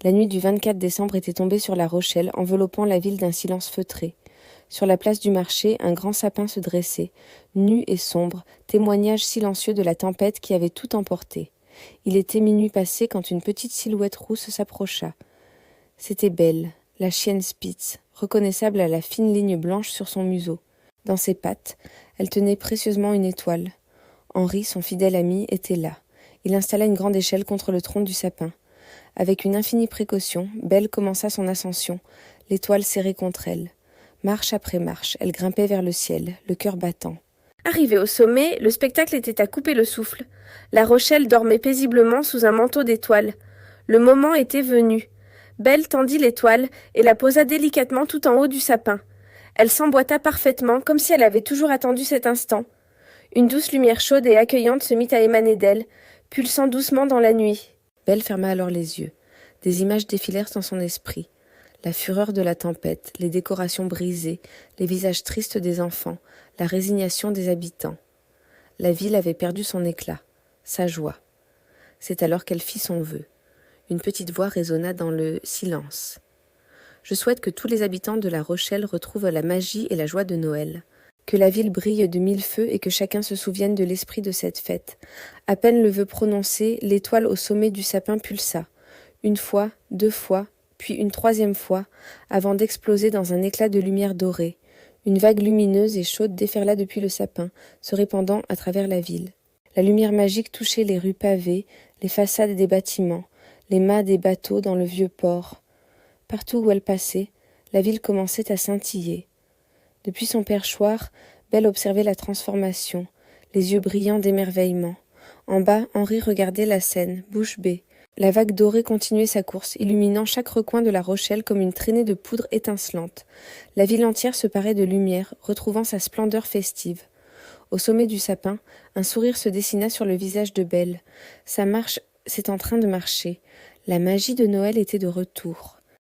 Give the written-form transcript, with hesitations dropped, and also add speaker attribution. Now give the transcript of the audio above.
Speaker 1: La nuit du 24 décembre était tombée sur La Rochelle, enveloppant la ville d'un silence feutré. Sur la place du marché, un grand sapin se dressait, nu et sombre, témoignage silencieux de la tempête qui avait tout emporté. Il était minuit passé quand une petite silhouette rousse s'approcha. C'était Belle, la chienne Spitz, reconnaissable à la fine ligne blanche sur son museau. Dans ses pattes, elle tenait précieusement une étoile. Henri, son fidèle ami, était là. Il installa une grande échelle contre le tronc du sapin. Avec une infinie précaution, Belle commença son ascension, l'étoile serrée contre elle. Marche après marche, elle grimpait vers le ciel, le cœur battant.
Speaker 2: Arrivée au sommet, le spectacle était à couper le souffle. La Rochelle dormait paisiblement sous un manteau d'étoiles. Le moment était venu. Belle tendit l'étoile et la posa délicatement tout en haut du sapin. Elle s'emboîta parfaitement, comme si elle avait toujours attendu cet instant. Une douce lumière chaude et accueillante se mit à émaner d'elle, pulsant doucement dans la nuit.
Speaker 1: Belle ferma alors les yeux. Des images défilèrent dans son esprit. La fureur de la tempête, les décorations brisées, les visages tristes des enfants, la résignation des habitants. La ville avait perdu son éclat, sa joie. C'est alors qu'elle fit son vœu. Une petite voix résonna dans le silence. Je souhaite que tous les habitants de La Rochelle retrouvent la magie et la joie de Noël. Que la ville brille de mille feux et que chacun se souvienne de l'esprit de cette fête. À peine le vœu prononcé, l'étoile au sommet du sapin pulsa. Une fois, deux fois, puis une troisième fois, avant d'exploser dans un éclat de lumière dorée. Une vague lumineuse et chaude déferla depuis le sapin, se répandant à travers la ville. La lumière magique touchait les rues pavées, les façades des bâtiments, les mâts des bateaux dans le vieux port. Partout où elle passait, la ville commençait à scintiller. Depuis son perchoir, Belle observait la transformation, les yeux brillants d'émerveillement. En bas, Henri regardait la scène, bouche bée. La vague dorée continuait sa course, illuminant chaque recoin de La Rochelle comme une traînée de poudre étincelante. La ville entière se parait de lumière, retrouvant sa splendeur festive. Au sommet du sapin, un sourire se dessina sur le visage de Belle. Sa marche, c'est en train de marcher. La magie de Noël était de retour.